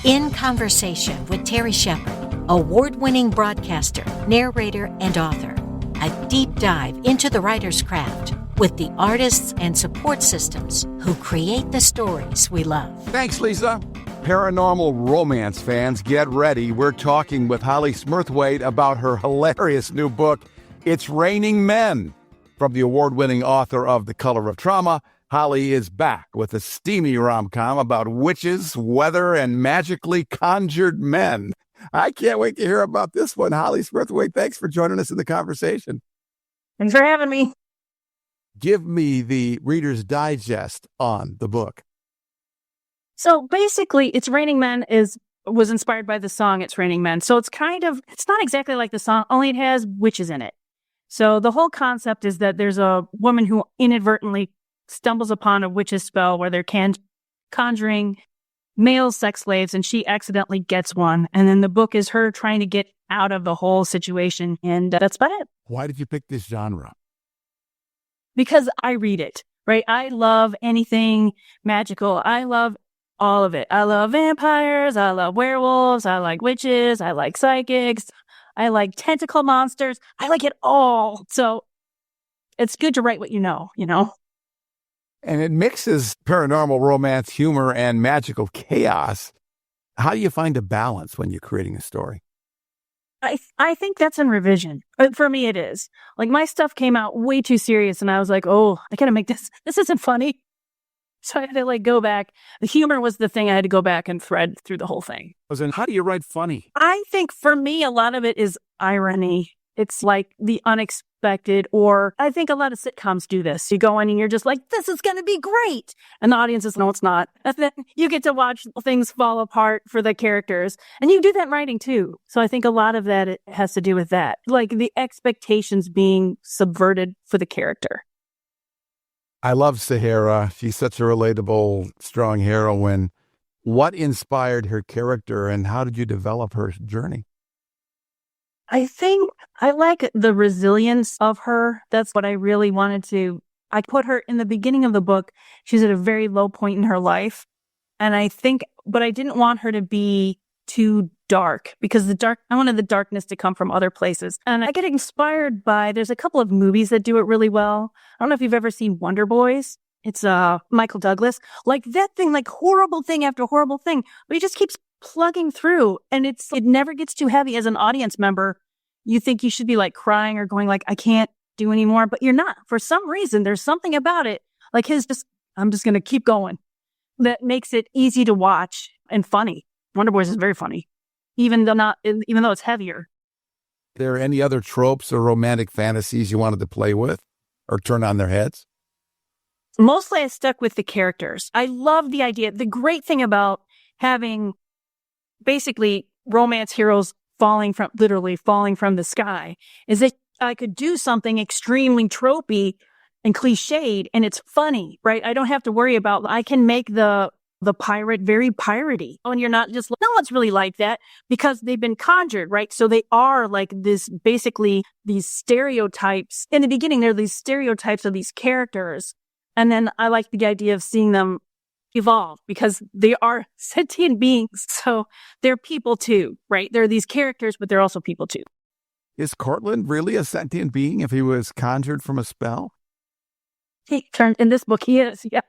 In Conversation with Terry Shepard, award-winning broadcaster, narrator, and author. A deep dive into the writer's craft with the artists and support systems who create the stories we love. Thanks, Lisa. Paranormal romance fans, get ready. We're talking with Hollie Smurthwaite about her hilarious new book, It's Raining Men. From the award-winning author of The Color of Trauma, Hollie is back with a steamy rom-com about witches, weather, and magically conjured men. I can't wait to hear about this one. Hollie Smurthwaite, thanks for joining us in the conversation. Thanks for having me. Give me the Reader's Digest on the book. So basically, It's Raining Men was inspired by the song It's Raining Men. So it's not exactly like the song, only it has witches in it. So the whole concept is that there's a woman who inadvertently stumbles upon a witch's spell where they're conjuring male sex slaves, and she accidentally gets one. And then the book is her trying to get out of the whole situation. And that's about it. Why did you pick this genre? Because I read it, right? I love anything magical. I love all of it. I love vampires. I love werewolves. I like witches. I like psychics. I like tentacle monsters. I like it all. So it's good to write what you know? And it mixes paranormal romance, humor, and magical chaos. How do you find a balance when you're creating a story? I think that's in revision. For me, it is. Like, my stuff came out way too serious, and I was like, oh, I gotta make this. This isn't funny. So I had to go back. The humor was the thing I had to go back and thread through the whole thing. And how do you write funny? I think for me, a lot of it is irony. It's like the unexpected, or I think a lot of sitcoms do this. You go in and you're just like, this is going to be great. And the audience is, no, it's not. And then you get to watch things fall apart for the characters. And you do that in writing too. So I think a lot of that it has to do with that. Like the expectations being subverted for the character. I love Sahara. She's such a relatable, strong heroine. What inspired her character and how did you develop her journey? I think I like the resilience of her. That's what I really wanted to. I put her in the beginning of the book. She's at a very low point in her life. And but I didn't want her to be too dark because I wanted the darkness to come from other places. And I get inspired there's a couple of movies that do it really well. I don't know if you've ever seen Wonder Boys. It's Michael Douglas. Like that thing, like horrible thing after horrible thing. But he just keeps plugging through, and it never gets too heavy. As an audience member, you think you should be like crying or going like, I can't do anymore, but you're not. For some reason, there's something about it, like I'm just going to keep going, that makes it easy to watch and funny. Wonder Boys is very funny, even though it's heavier. Are there any other tropes or romantic fantasies you wanted to play with or turn on their heads? Mostly I stuck with the characters. I love the idea. The great thing about having basically romance heroes literally falling from the sky is that I could do something extremely tropey and cliched and it's funny, right? I don't have to worry about, I can make the pirate very piratey. And you're not just, no one's really like that because they've been conjured, right? So they are like basically these stereotypes. In the beginning, there are these stereotypes of these characters. And then I like the idea of seeing them evolve because they are sentient beings. So they're people too, right? They're these characters, but they're also people too. Is Cortland really a sentient being if he was conjured from a spell? In this book, he is, yes.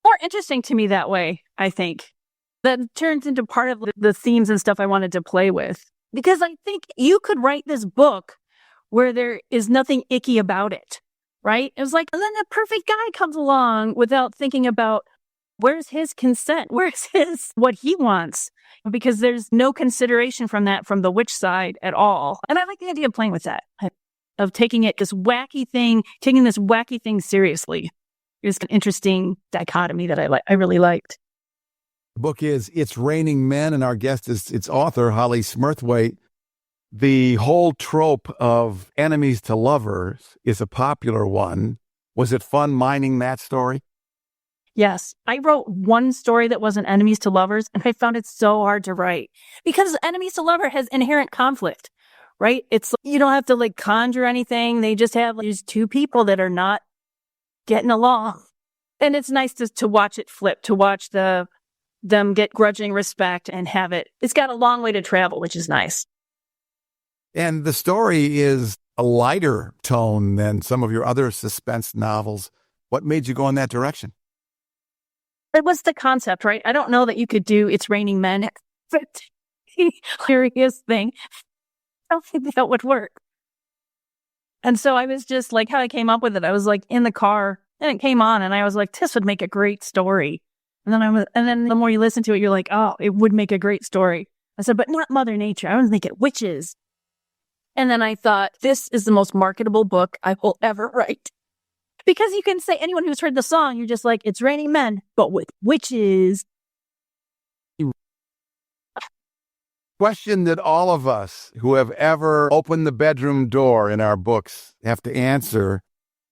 More interesting to me that way, I think. That turns into part of the themes and stuff I wanted to play with. Because I think you could write this book where there is nothing icky about it. Right? It was like, and then the perfect guy comes along without thinking about where's his consent? Where's what he wants? Because there's no consideration from the witch side at all. And I like the idea of playing with that, of taking this wacky thing seriously. It was an interesting dichotomy that I really liked. The book is It's Raining Men, and our guest is its author, Hollie Smurthwaite. The whole trope of enemies to lovers is a popular one. Was it fun mining that story? Yes. I wrote one story that wasn't enemies to lovers, and I found it so hard to write because enemies to lover has inherent conflict, right? It's you don't have to conjure anything. They just have these two people that are not getting along. And it's nice to watch it flip, to watch them get grudging respect and have it. It's got a long way to travel, which is nice. And the story is a lighter tone than some of your other suspense novels. What made you go in that direction? It was the concept, right? I don't know that you could do It's Raining Men. But the hilarious thing, I don't think that would work. And so I was just like, how I came up with it, I was like in the car and it came on and I was like, this would make a great story. And then the more you listen to it, you're like, oh, it would make a great story. I said, but not Mother Nature. I want to make it witches. And then I thought, this is the most marketable book I will ever write. Because you can say, anyone who's heard the song, you're just like, It's Raining Men, but with witches. Question that all of us who have ever opened the bedroom door in our books have to answer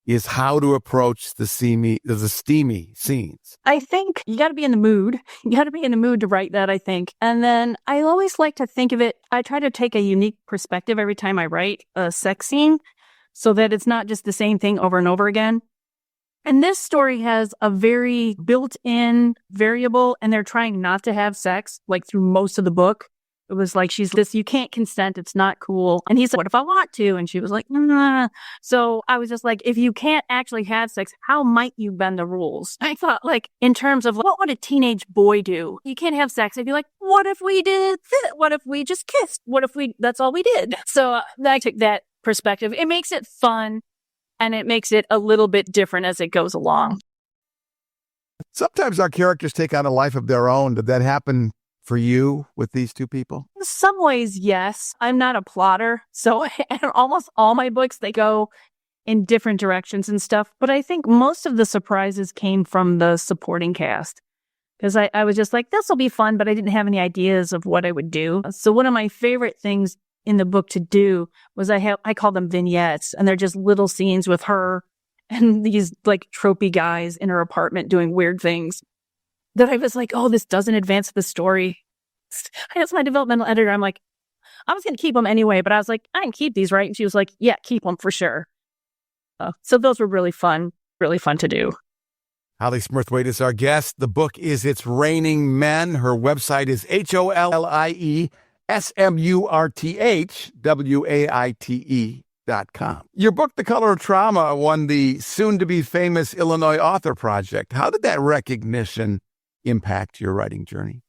is how to approach the steamy scenes. I think you got to be in the mood. You got to be in the mood to write that, I think. And then I always like to think of it, I try to take a unique perspective every time I write a sex scene so that it's not just the same thing over and over again. And this story has a very built-in variable, and they're trying not to have sex, like through most of the book. It was like, she's this, you can't consent. It's not cool. And he said, what if I want to? And she was like, nah. So I was just like, if you can't actually have sex, how might you bend the rules? I thought, like, in terms of what would a teenage boy do? You can't have sex. I'd be like, what if we did this? What if we just kissed? What if that's all we did? So I took that perspective. It makes it fun and it makes it a little bit different as it goes along. Sometimes our characters take on a life of their own. Did that happen for you with these two people? In some ways, yes. I'm not a plotter. So almost all my books, they go in different directions and stuff. But I think most of the surprises came from the supporting cast. Because I was just like, this will be fun, but I didn't have any ideas of what I would do. So one of my favorite things in the book to do was I call them vignettes. And they're just little scenes with her and these like tropey guys in her apartment doing weird things. That I was like, oh, this doesn't advance the story. I asked my developmental editor, I'm like, I was going to keep them anyway, but I was like, I can keep these, right? And she was like, yeah, keep them for sure. So those were really fun to do. Hollie Smurthwaite is our guest. The book is It's Raining Men. Her website is HolliesMurthwaite.com. Your book, The Color of Trauma, won the soon-to-be famous Illinois Author Project. How did that recognition impact your writing journey?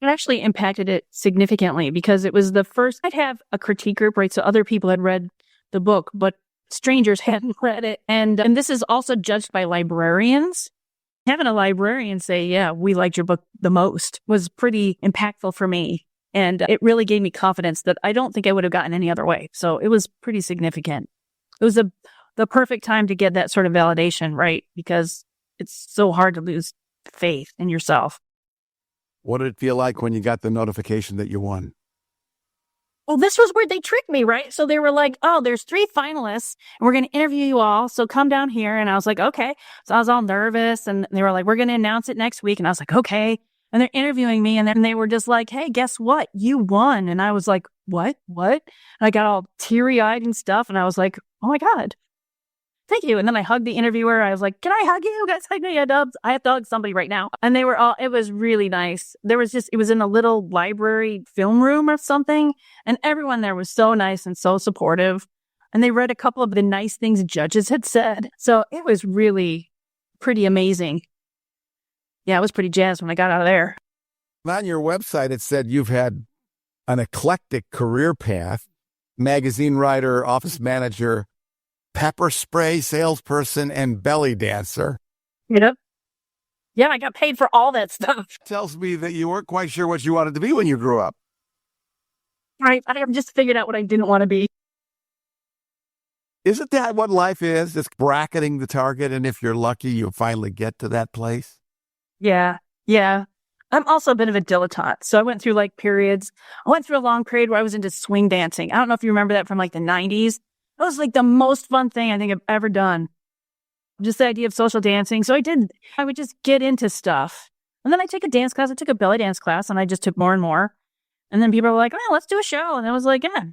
It actually impacted it significantly because it was the first. I'd have a critique group, right? So other people had read the book, but strangers hadn't read it. And this is also judged by librarians. Having a librarian say, yeah, we liked your book the most was pretty impactful for me. And it really gave me confidence that I don't think I would have gotten any other way. So it was pretty significant. It was the perfect time to get that sort of validation, right? Because it's so hard to lose faith in yourself. What did it feel like when you got the notification that you won? Well, this was where they tricked me, right? So they were like, oh, there's 3 finalists and we're going to interview you all. So come down here. And I was like, okay. So I was all nervous and they were like, we're going to announce it next week. And I was like, okay. And they're interviewing me and then they were just like, hey, guess what? You won. And I was like, what? And I got all teary eyed and stuff. And I was like, oh my God. Thank you. And then I hugged the interviewer. I was like, can I hug you? Guys, hug me. I have to hug somebody right now. And they were all, it was really nice. It was in a little library film room or something. And everyone there was so nice and so supportive. And they read a couple of the nice things judges had said. So it was really pretty amazing. Yeah, I was pretty jazzed when I got out of there. On your website, it said you've had an eclectic career path: magazine writer, office manager, pepper spray salesperson, and belly dancer. Yep. Yeah, I got paid for all that stuff. Tells me that you weren't quite sure what you wanted to be when you grew up. Right. I just figured out what I didn't want to be. Isn't that what life is? It's bracketing the target, and if you're lucky, you'll finally get to that place. Yeah. I'm also a bit of a dilettante. So I went through like periods. I went through a long period where I was into swing dancing. I don't know if you remember that from like the 90s. It was like the most fun thing I think I've ever done. Just the idea of social dancing. So I would just get into stuff. And then I took a dance class. I took a belly dance class and I just took more and more. And then people were like, oh, let's do a show. And I was like, yeah,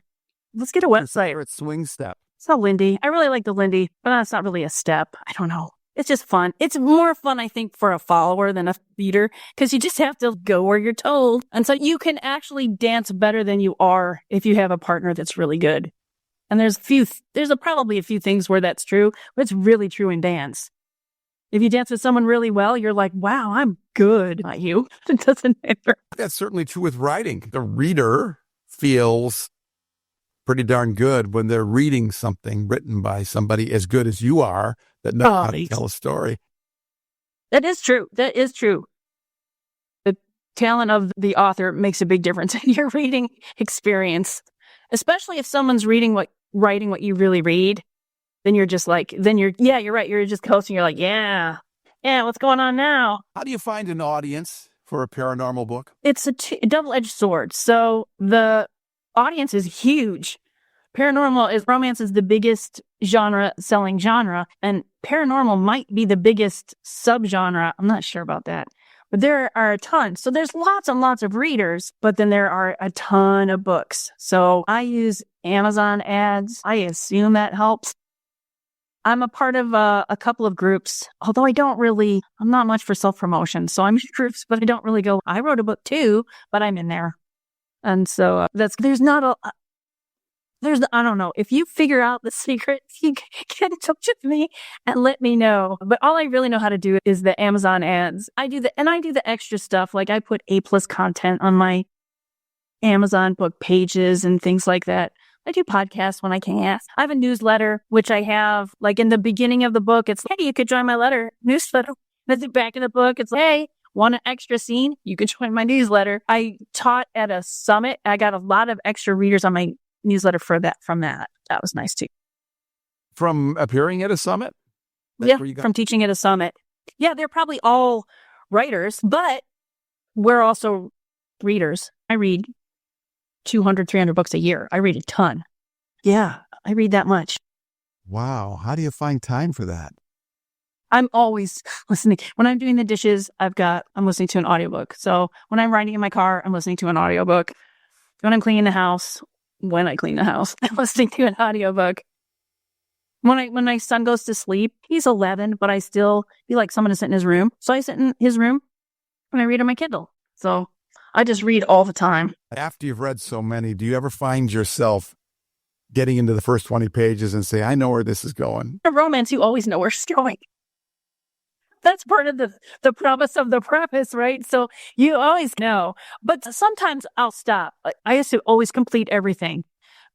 let's get a website. It's swing step. It's not Lindy. I really like the Lindy, but that's not really a step. I don't know. It's just fun. It's more fun, I think, for a follower than a reader, because you just have to go where you're told. And so you can actually dance better than you are if you have a partner that's really good. And there's probably a few things where that's true, but it's really true in dance. If you dance with someone really well, you're like, wow, I'm good. Not you. It doesn't matter. That's certainly true with writing. The reader feels pretty darn good when they're reading something written by somebody as good as you are that knows how to tell a story. That is true. That is true. The talent of the author makes a big difference in your reading experience, especially if someone's writing what you really read. Then you're just like, you're right. You're just coasting. You're like, yeah, what's going on now? How do you find an audience for a paranormal book? It's a double-edged sword. So the audience is huge. Romance is the biggest selling genre, and paranormal might be the biggest subgenre. I'm not sure about that, but there are a ton. So there's lots and lots of readers, but then there are a ton of books. So I use Amazon ads. I assume that helps. I'm a part of a couple of groups, although I'm not much for self-promotion. So I'm in groups, but I don't really go, I wrote a book too, but I'm in there. And so I don't know. If you figure out the secret, you can get in touch with me and let me know. But all I really know how to do is the Amazon ads. I do the extra stuff. Like I put A+ content on my Amazon book pages and things like that. I do podcasts when I can. I have a newsletter, which I have like in the beginning of the book. It's, hey, you could join my newsletter. At the back of the book, it's like, hey, want an extra scene? You could join my newsletter. I taught at a summit. I got a lot of extra readers on my newsletter from that. That was nice too. From appearing at a summit? From teaching at a summit. Yeah, they're probably all writers, but we're also readers. I read 200, 300 books a year. I read a ton. Yeah, I read that much. Wow. How do you find time for that? I'm always listening. When I'm doing the dishes, I'm listening to an audiobook. So when I'm riding in my car, I'm listening to an audiobook. When I'm cleaning the house, I'm listening to an audiobook. When my son goes to sleep, he's 11, but I still feel like someone to sit in his room. So I sit in his room and I read on my Kindle. So I just read all the time. After you've read so many, do you ever find yourself getting into the first 20 pages and say, I know where this is going? In romance, you always know where it's going. That's part of the promise of the preface, right? So you always know. But sometimes I'll stop. I used to always complete everything.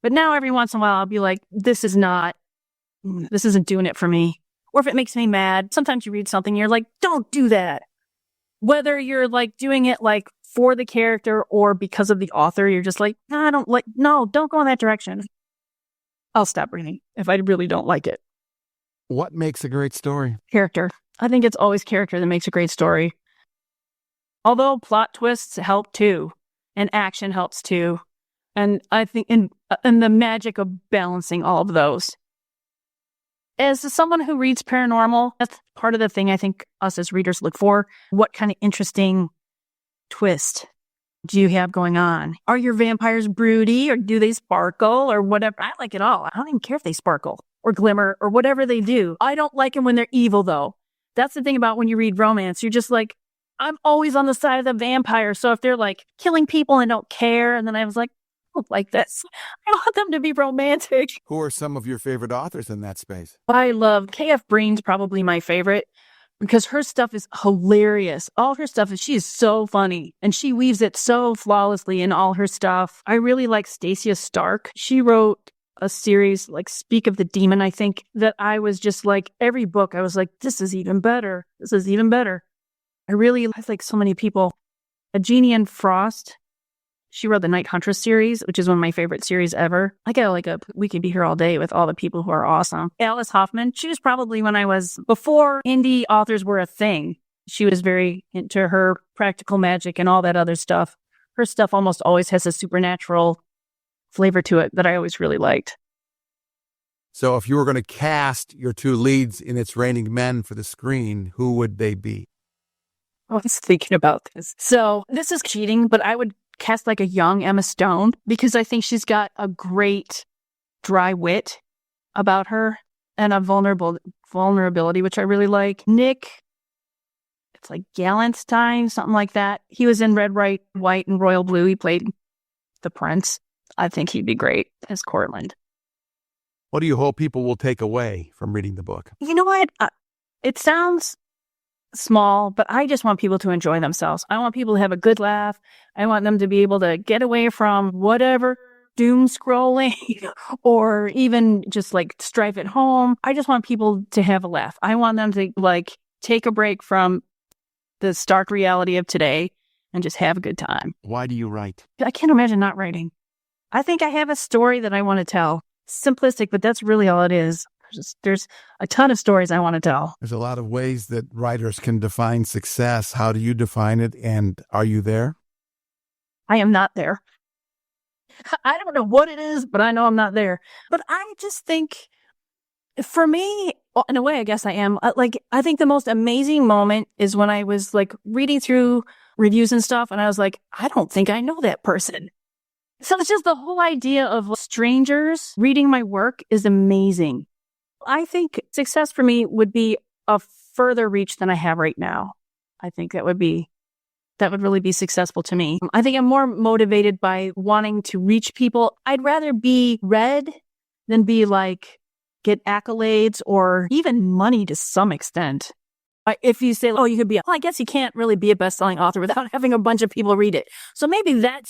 But now every once in a while, I'll be like, this isn't doing it for me. Or if it makes me mad, sometimes you read something, you're like, don't do that. Whether you're like doing it like for the character or because of the author, you're just like, don't go in that direction. I'll stop reading if I really don't like it. What makes a great story? Character. I think it's always character that makes a great story. Although plot twists help too, and action helps too. And I think in the magic of balancing all of those. As someone who reads paranormal, that's part of the thing I think us as readers look for. What kind of interesting twist do you have going on? Are your vampires broody or do they sparkle or whatever? I like it all. I don't even care if they sparkle or glimmer or whatever they do. I don't like them when they're evil though. That's the thing about when you read romance. You're just like, I'm always on the side of the vampire. So if they're like killing people and don't care, and then I was like, I don't like this. I want them to be romantic. Who are some of your favorite authors in that space? I love K.F. Breen's probably my favorite because her stuff is hilarious. All her stuff she is so funny and she weaves it so flawlessly in all her stuff. I really like Stacia Stark. She wrote a series like Speak of the Demon, I think, that I was just like, every book I was like, this is even better. This is even better. I like so many people. Jeannie Frost, she wrote the Night Huntress series, which is one of my favorite series ever. We could be here all day with all the people who are awesome. Alice Hoffman, she was probably before indie authors were a thing. She was very into her practical magic and all that other stuff. Her stuff almost always has a supernatural flavor to it that I always really liked. So if you were going to cast your two leads in It's Raining Men for the screen, who would they be? I was thinking about this. So this is cheating, but I would cast like a young Emma Stone because I think she's got a great dry wit about her. and a vulnerability, which I really like. Nick, it's like Galantine, something like that. He was in Red, White, and Royal Blue. He played the prince. I think he'd be great as Cortland. What do you hope people will take away from reading the book? You know what? It sounds small, but I just want people to enjoy themselves. I want people to have a good laugh. I want them to be able to get away from whatever doom scrolling or even just like strife at home. I just want people to have a laugh. I want them to like take a break from the stark reality of today and just have a good time. Why do you write? I can't imagine not writing. I think I have a story that I want to tell. Simplistic, but that's really all it is. There's a ton of stories I want to tell. There's a lot of ways that writers can define success. How do you define it? And are you there? I am not there. I don't know what it is, but I know I'm not there. But I just think, for me, well, in a way, I guess I am. I think the most amazing moment is when I was like reading through reviews and stuff, and I was like, I don't think I know that person. So it's just the whole idea of strangers reading my work is amazing. I think success for me would be a further reach than I have right now. I think that would really be successful to me. I think I'm more motivated by wanting to reach people. I'd rather be read than be like, get accolades or even money to some extent. If you say, oh, you could be, well, I guess you can't really be a best-selling author without having a bunch of people read it. So maybe that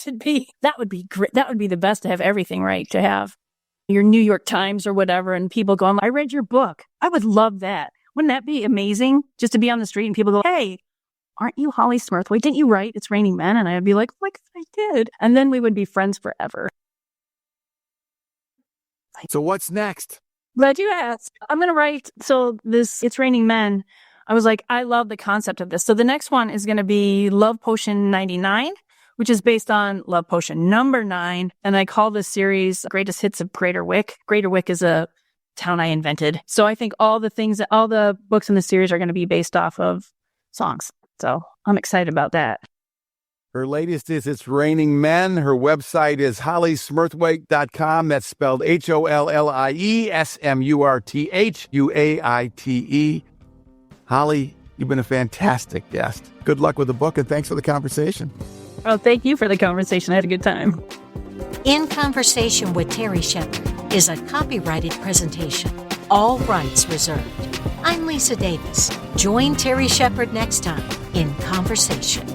would be great. That would be the best to have everything right, to have your New York Times or whatever, and people going, I read your book. I would love that. Wouldn't that be amazing? Just to be on the street and people go, hey, aren't you Hollie Smurthwaite? Didn't you write It's Raining Men? And I'd be like, oh my God, I did. And then we would be friends forever. So what's next? Glad you asked. I'm going to write, so this It's Raining Men, I was like, I love the concept of this. So the next one is going to be Love Potion 99, which is based on Love Potion number 9. And I call this series Greatest Hits of Greater Wick. Greater Wick is a town I invented. So I think all the books in the series are going to be based off of songs. So I'm excited about that. Her latest is It's Raining Men. Her website is holliesmurthwaite.com. That's spelled HOLLIESMURTHUAITE. Hollie, you've been a fantastic guest. Good luck with the book, and thanks for the conversation. Oh, thank you for the conversation. I had a good time. In Conversation with Terry Shepard is a copyrighted presentation. All rights reserved. I'm Lisa Davis. Join Terry Shepard next time in Conversation.